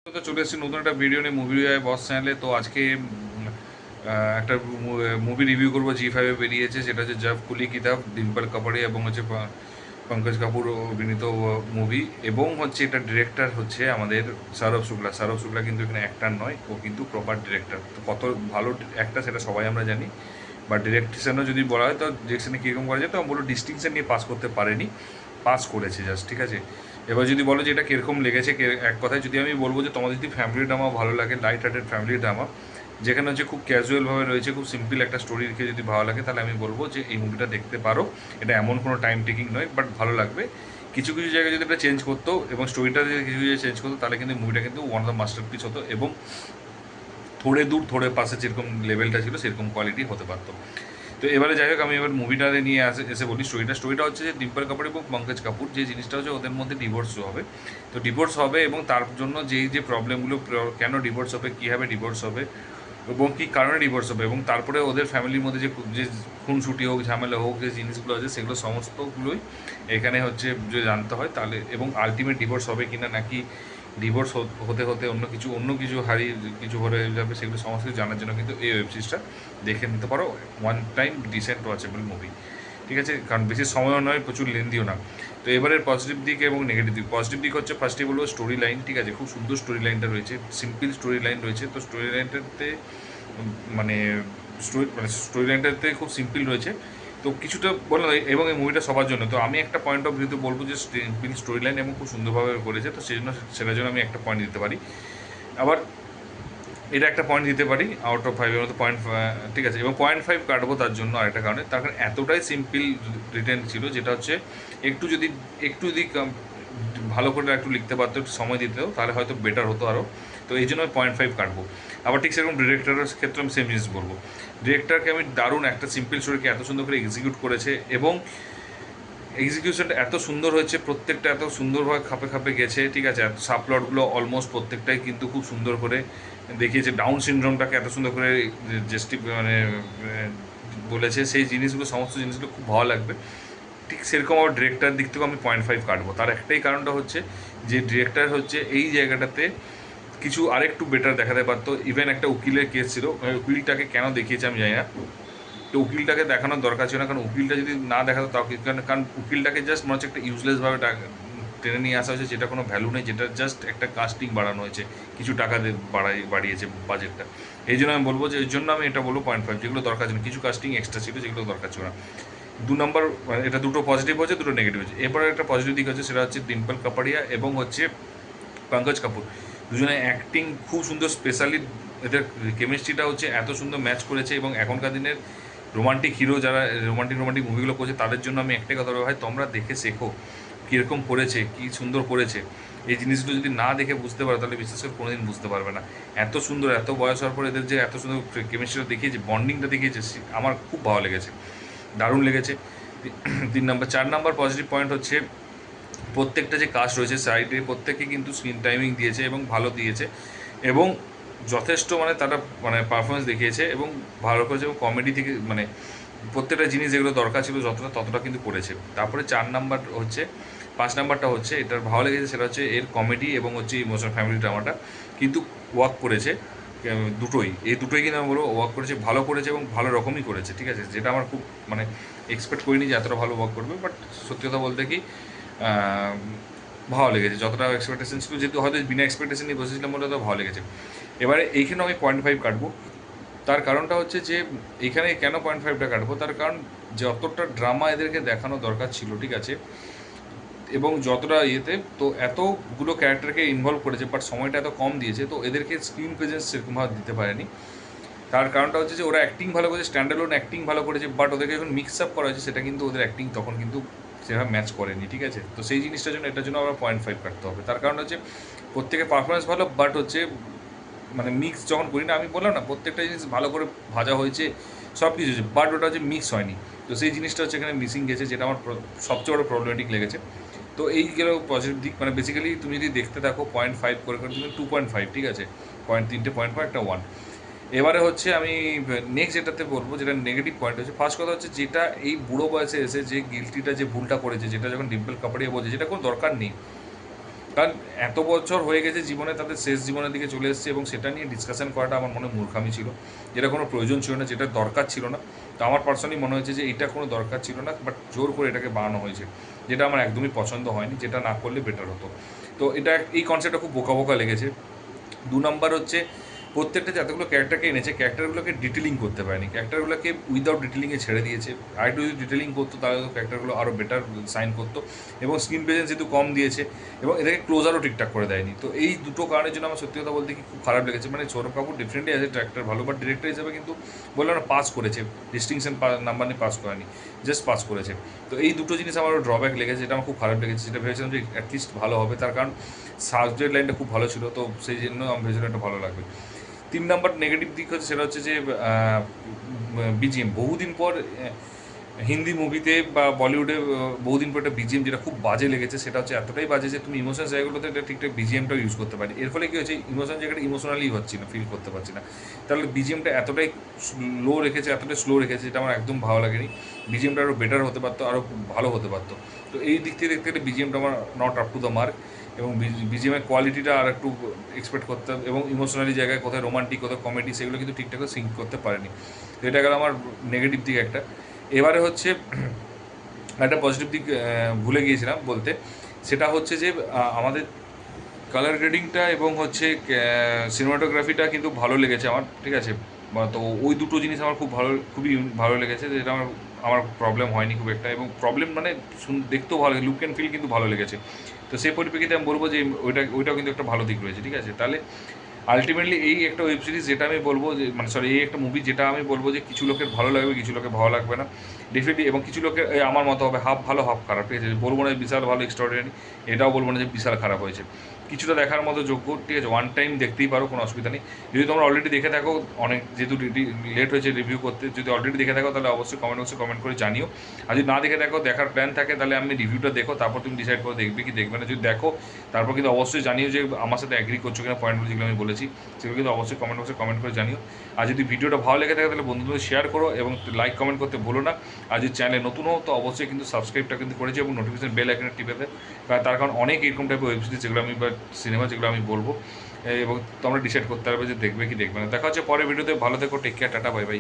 তো চলে এসেছি নতুন একটা ভিডিও নিয়ে মুভি বস চ্যানেলে। তো আজকে একটা মুভি রিভিউ করবো, জি5-এ বেরিয়েছে, সেটা হচ্ছে জব কুলি কিতাব, ডিম্পল কাপাড়ি এবং হচ্ছে পঙ্কজ কাপুর অভিনীত মুভি। এবং হচ্ছে এটা ডিরেক্টর হচ্ছে আমাদের সৌরভ শুক্লা। সৌরভ শুক্লা কিন্তু এখানে অ্যাক্টার নয়, ও কিন্তু প্রপার ডিরেক্টর। তো কত ভালো অ্যাক্টার সেটা সবাই আমরা জানি, বা ডিরেকশনও যদি বলা হয় তো ডিরেকশনে কীরকম করা যায়, তো বলো ডিস্টিংশন নিয়ে পাস করতে পারেনি, পাস করেছে জাস্ট, ঠিক আছে। এবার যদি বলো যে এটা কীরকম লেগেছে, এক কথায় যদি আমি বলবো যে তোমাদের যদি ফ্যামিলি ড্রামা ভালো লাগে, লাইট হার্টেড ফ্যামিলি ড্রামা যেখানে হচ্ছে খুব ক্যাজুয়ালভাবে রয়েছে, খুব সিম্পল একটা স্টোরি রেখে যদি ভালো লাগে, তাহলে আমি বলবো যে এই মুভিটা দেখতে পারো। এটা এমন কোনো টাইম টেকিং নয়, বাট ভালো লাগবে। কিছু কিছু জায়গায় যদি এটা চেঞ্জ করতো এবং স্টোরিটা যদি কিছু কিছু চেঞ্জ করতো, তাহলে কিন্তু মুভিটা কিন্তু ওয়ান অফ দ্য মাস্টারপিস হতো, এবং থোড়ে দূর থোড়ে পাশে যেরকম লেভেলটা ছিল সেরকম কোয়ালিটি হতে পারতো। তো এবারে যাই হোক, আমি এবার মুভিটা নিয়ে এসে বলি স্টোরিটা হচ্ছে যে ডিম্পল কাপুর এবং পঙ্কজ কাপুর, যে জিনিসটা হচ্ছে ওদের মধ্যে ডিভোর্স হবে। তো ডিভোর্স হবে এবং তার জন্য যেই যে প্রবলেমগুলো, কেন ডিভোর্স হবে, কীভাবে ডিভোর্স হবে এবং কী কারণে ডিভোর্স হবে, এবং তারপরে ওদের ফ্যামিলির মধ্যে যে যে খুনসুটি হোক, ঝামেলা হোক, যে জিনিসগুলো আছে সেগুলো সমস্তগুলোই এখানে হচ্ছে যে জানতে হয়। তাহলে এবং আলটিমেট ডিভোর্স হবে কিনা, নাকি ডিভোর্স হতে হতে অন্য কিছু হারিয়ে কিছু হয়ে যাবে, সেগুলো সমস্ত কিছু জানার জন্য কিন্তু এই ওয়েব সিরিজটা দেখে নিতে পারো। One time decent watchable movie, ঠিক আছে, কারণ বেশি সময়ও নয়, প্রচুর লেন্দিও না। তো এবারের পজিটিভ দিক এবং নেগেটিভ দিক। পজিটিভ দিক হচ্ছে ফার্স্টে বলবো স্টোরি লাইন, ঠিক আছে, খুব সুন্দর স্টোরি লাইনটা রয়েছে, সিম্পল স্টোরি লাইন রয়েছে। তো স্টোরি লাইনটাতে মানে স্টোরি লাইনটাতে খুব সিম্পল রয়েছে, তো কিছুটা বললাম। এবং এই মুভিটা সবার জন্য, তো আমি একটা পয়েন্ট অফ ভিউতে বলবো যে সিম্পল স্টোরি লাইন এবং খুব সুন্দরভাবে করেছে, তো সেই জন্য সেটার জন্য আমি একটা পয়েন্ট দিতে পারি। আবার এটা একটা পয়েন্ট দিতে পারি আউট অফ 5-এর মতো, পয়েন্ট, ঠিক আছে। এবং 0.5 কাটবো তার জন্য আরেকটা কারণে, তার কারণ এতটাই সিম্পল রিটেন ছিল, যেটা হচ্ছে একটু যদি ভালো করে একটু লিখতে পারতো, একটু সময় দিতেও, তাহলে হয়তো বেটার হতো আরও। তো এই জন্য আমি 0.5 কাটবো। আবার ঠিক সেরকম ডিরেক্টরের ক্ষেত্রে আমি সেম জিনিস বলবো। ডিরেক্টরকে আমি দারুণ একটা সিম্পল স্টোরিকে এত সুন্দর করে এক্সিকিউট করেছে, এবং এক্সিকিউশনটা এত সুন্দর হয়েছে, প্রত্যেকটা এত সুন্দরভাবে খাপে খাপে গেছে, ঠিক আছে। সাবপ্লটগুলো অলমোস্ট প্রত্যেকটাই কিন্তু খুব সুন্দর করে দেখিয়েছে। ডাউন সিনড্রোমটাকে এত সুন্দর করে বলেছে, সেই জিনিসগুলো, সমস্ত জিনিসগুলো খুব ভালো লাগবে। ঠিক সেরকম আমার ডিরেক্টর দিক থেকেও আমি 0.5 কাটবো। তার একটাই কারণটা হচ্ছে যে ডিরেক্টর হচ্ছে এই জায়গাটাতে কিছু আরেকটু বেটার দেখাতে পারতো। ইভেন একটা উকিলের কেস ছিল, উকিলটাকে কেন দেখিয়েছে আমি জানি না, তো উকিলটাকে দেখানোর দরকার ছিল না, কারণ উকিলটা যদি না দেখাতো তাও, কারণ উকিলটাকে জাস্ট মনে হচ্ছে একটা ইউজলেসভাবে টেনে নিয়ে আসা হয়েছে, যেটা কোনো ভ্যালু নেই, যেটা জাস্ট একটা কাস্টিং বাড়ানো হয়েছে, কিছু টাকা বাড়িয়েছে বাজেটটা। এই জন্য আমি বলবো যে এই জন্য আমি এটা বলবো 0.5, যেগুলো দরকার ছিল, কিছু কাস্টিং এক্সট্রা ছিল যেগুলো দরকার ছিল না। 2 নম্বর, এটা দুটো পজিটিভ হচ্ছে, দুটো নেগেটিভ হচ্ছে। এরপরে একটা পজিটিভ দিক হচ্ছে, সেটা হচ্ছে ডিম্পল কাপাড়িয়া এবং হচ্ছে পঙ্কজ কাপুর, দুজনে অ্যাক্টিং খুব সুন্দর, স্পেশালি এদের কেমিস্ট্রিটা হচ্ছে এত সুন্দর ম্যাচ করেছে। এবং এখনকার দিনের রোমান্টিক হিরো যারা রোমান্টিক মুভিগুলো করছে, তাদের জন্য আমি একটাই কথা বলবো, ভাই তোমরা দেখে শেখো কীরকম করেছে, কী সুন্দর করেছে। এই জিনিসগুলো যদি না দেখে বুঝতে পারো, তাহলে বিশেষ করে কোনোদিন বুঝতে পারবে না। এত সুন্দর, এত বয়স হওয়ার পর এদের যে এত সুন্দর কেমিস্ট্রিটা দেখিয়েছে, বন্ডিংটা দেখিয়েছে, আমার খুব ভালো লেগেছে, দারুণ লেগেছে। 3 নম্বর। 4 নম্বর পজিটিভ পয়েন্ট হচ্ছে প্রত্যেকটা যে কাস্ট রয়েছে সাইডে, প্রত্যেকে কিন্তু স্ক্রিন টাইমিং দিয়েছে এবং ভালো দিয়েছে, এবং যথেষ্ট তারা পারফরমেন্স দেখিয়েছে এবং ভালো করেছে, এবং কমেডি থেকে প্রত্যেকটা জিনিস যেগুলো দরকার ছিল ততটা কিন্তু করেছে। তারপরে 4 নম্বর হচ্ছে, 5 নম্বরটা হচ্ছে এটার ভালো লেগেছে, সেটা হচ্ছে এর কমেডি এবং হচ্ছে ইমোশনাল ফ্যামিলি ড্রামাটা কিন্তু ওয়ার্ক করেছে। এই দুটোই কিন্তু আমি বলবো ওয়ার্ক করেছে, ভালো করেছে এবং ভালো রকমই করেছে, ঠিক আছে, যেটা আমার খুব এক্সপেক্ট করিনি যে এতটা ভালো ওয়ার্ক করবে। বাট সত্যি কথা বলতে কি, ভালো লেগেছে, যতটা এক্সপেকটেশন ছিল, যেহেতু হয়তো বিনা এক্সপেকটেশন নিয়ে বসেছিলাম বলে তো ভালো লেগেছে। এবারে এইখানেও আমি 0.5 কাটবো। তার কারণটা হচ্ছে যে এখানে কেন 0.5টা কাটবো, তার কারণ যতটা ড্রামা এদেরকে দেখানো দরকার ছিল, ঠিক আছে, এবং যতটা ইয়েতে, তো এতগুলো ক্যারেক্টারকে ইনভলভ করেছে, বাট সময়টা এত কম দিয়েছে, তো এদেরকে স্ক্রিন প্রেজেন্স সেরকমভাবে দিতে পারেনি। তার কারণটা হচ্ছে যে ওরা অ্যাক্টিং ভালো করেছে, স্ট্যান্ডার্লোন অ্যাক্টিং ভালো করেছে, বাট ওদেরকে যখন মিক্স আপ করা হয়েছে, সেটা কিন্তু ওদের অ্যাক্টিং তখন কিন্তু সেভাবে ম্যাচ করেনি, ঠিক আছে। তো সেই জিনিসটার জন্য, এটার জন্য আবার 0.5 কাটতে হবে। তার কারণ হচ্ছে প্রত্যেকের পারফরমেন্স ভালো, বাট হচ্ছে মিক্স যখন করি না, আমি বললাম না, প্রত্যেকটা জিনিস ভালো করে ভাজা হয়েছে, সব কিছু হয়েছে, বাট ওটা হচ্ছে মিক্স হয়নি। তো সেই জিনিসটা হচ্ছে এখানে মিসিং গেছে, যেটা আমার সবচেয়ে বড় প্রবলেমেটিক লেগেছে। তো এই গেল পজিটিভ দিক, বেসিক্যালি তুমি যদি দেখতে থাকো 0.5 করে করে, তুমি 2.5, ঠিক আছে, তিনটে পয়েন্ট পর একটা 1। এবারে হচ্ছে আমি নেক্সট যেটাতে বলবো, যেটা নেগেটিভ পয়েন্ট হচ্ছে, ফার্স্ট কথা হচ্ছে যেটা এই বুড়ো বয়সে এসে যে গিলটিটা, যে ভুলটা করেছে, যেটা যখন ডিম্পল কাপাড়িয়া বলছে, যেটা কোনো দরকার নেই, কারণ এত বছর হয়ে গেছে জীবনে, তাদের শেষ জীবনের দিকে চলে এসেছে, এবং সেটা নিয়ে ডিসকাশন করাটা আমার মনে মূর্খামি ছিল, যেটা কোনো প্রয়োজন ছিল না, যেটা দরকার ছিল না। তো আমার পার্সোনালি মনে হয়েছে যে এটা কোনো দরকার ছিল না, বাট জোর করে এটাকে বানানো হয়েছে, যেটা আমার একদমই পছন্দ হয়নি, যেটা না করলে বেটার হতো। তো এটা এই কনসেপ্টটা খুব বোকা বোকা লেগেছে। 2 নম্বর হচ্ছে, প্রত্যেকটা যতগুলো ক্যারেক্টারকে এনেছে, ক্যারেক্টারগুলোকে ডিটেলিং করতে পারেনি, ক্যারেক্টারগুলোকে উইদাউট ডিটেলিংয়ে ছেড়ে দিয়েছে। আর একটু যদি ডিটেলিং করতো তাহলে তো ক্যারেক্টারগুলো আরও বেটার সাইন করতো, এবং স্ক্রিন প্রেজেন্স যেহেতু কম দিয়েছে, এবং এদেরকে ক্লোজারও ঠিকঠাক করে দেয়নি। তো এই দুটো কারণের জন্য আমার সত্যি কথা বলতে কি খুব খারাপ লেগেছে। মানে সৌরভ কাপুর ডিফারেন্টলি আছে ডিরেক্টর ভালো, বাট ডিরেক্টর হিসেবে কিন্তু বললাম না, পাস করেছে, ডিস্টিংশন নাম্বার নিয়ে পাস করেনি, জাস্ট পাস করেছে। তো এই দুটো জিনিস আমার ড্রব্যাক লেগেছে, যেটা আমার খুব খারাপ লেগেছে। যেটা ভেবেছিলাম যে অ্যাটলিস্ট ভালো হবে, তার কারণ সাবজেক্ট লাইনটা খুব ভালো ছিল, তো সেই জন্য আমি ভেবেছিলাম একটা ভালো লাগবে। 3 নম্বর নেগেটিভ দিক হচ্ছে, সেটা হচ্ছে যে বিজিএম বহুদিন পর হিন্দি মুভিতে বা বলিউডে বহুদিন পর একটা বিজিএম যেটা খুব বাজে লেগেছে, সেটা হচ্ছে এতটাই বাজে যে তুমি ইমোশন জায়গাগুলোতে এটা ঠিকঠাক বিজিএমটাও ইউজ করতে পারি। এর ফলে কী হচ্ছে, ইমোশন জায়গাটা ইমোশনালি হচ্ছে না, ফিল করতে পারছি না। তাহলে বিজিএমটা এতটাই লো রেখেছে, এতটাই স্লো রেখেছে, যেটা আমার একদম ভালো লাগেনি। বিজিএমটা আরও বেটার হতে পারতো, আরও ভালো হতে পারতো। তো এই দিক থেকে দেখতে গেলে বিজিএমটা আমার not up to the mark, এবং বিজিএমের কোয়ালিটিটা আর একটু এক্সপেক্ট করতে, এবং ইমোশনালি জায়গায় কোথায় রোমান্টিক, কোথায় কমেডি, সেগুলো কিন্তু ঠিকঠাক সিঙ্ক করতে পারেনি। তো এটা গেল আমার নেগেটিভ দিক একটা। এবারে হচ্ছে একটা পজিটিভ দিক ভুলে গিয়েছিলাম বলতে, সেটা হচ্ছে যে আমাদের কালার গ্রেডিংটা এবং হচ্ছে সিনেমাটোগ্রাফিটা কিন্তু ভালো লেগেছে আমার, ঠিক আছে। তো ওই দুটো জিনিস আমার খুব ভালো, খুবই ভালো লেগেছে, যেটা আমার আমার প্রবলেম হয়নি খুব একটা, এবং প্রবলেম মানে দেখতেও ভালো, লুক অ্যান্ড ফিল কিন্তু ভালো লেগেছে। তো সেই পরিপ্রেক্ষিতে আমি বলবো যে ওইটাও কিন্তু একটা ভালো দিক রয়েছে, ঠিক আছে। তাহলে আলটিমেটলি এই একটা ওয়েব সিরিজ যেটা আমি বলবো যে, মানে সরি, এই একটা মুভি যেটা আমি বলবো যে কিছু লোকের ভালো লাগবে, কিছু লোকের ভালো লাগবে না ডেফিনেটলি, এবং কিছু লোকের আমার মতো হবে হাফ ভালো হাফ খারাপ, ঠিক আছে। বলবো না যে বিশাল ভালো এক্সট্রাঅর্ডিনারি, এটাও বলবো না যে বিশাল খারাপ হয়েছে। কিছুটা দেখার মতো যোগ্য, ঠিক আছে, ওয়ান টাইম দেখতেই পারো, কোনো অসুবিধা নেই। যদি তোমরা অলরেডি দেখে থাকো, অনেক যেহেতু লেট হয়েছে রিভিউ করতে, যদি অলরেডি দেখে থাকো তাহলে অবশ্যই কমেন্ট বক্সে কমেন্ট করে জানিও। আর যদি না দেখে থাকো, দেখার প্ল্যান থাকে, তাহলে আমি রিভিউটা দেখো, তারপর তুমি ডিসাইড করো দেখবে কি দেখবে না। যদি দেখো তারপর কিন্তু অবশ্যই জানিও যে আমার সাথে অ্যাগ্রি করছো কিনা, পয়েন্টগুলো যেগুলো আমি বলেছি সেগুলো কিন্তু অবশ্যই কমেন্ট বক্সে কমেন্ট করে জানিও। আর যদি ভিডিওটা ভালো লেগে থাকে তাহলে বন্ধুদের শেয়ার করো, এবং লাইক কমেন্ট করতে ভুলো না। আর যদি চ্যানেলে নতুন হও তো অবশ্যই কিন্তু সাবস্ক্রাইবটা কিন্তু করেছি, এবং নোটিফিকেশন বেল আইকনে টিপে দেয়। তার কারণ অনেক এরকম টাইপের ওয়েব সিরিজ যেগুলো আমি বা সিনেমা যেগুলো আমি বলবো, এবং তোমরা ডিসাইড করতে পারবে যে দেখবে কি দেখবে না। দেখা হচ্ছে পরের ভিডিওতে, ভালো থেকো, take care, tata, bye by.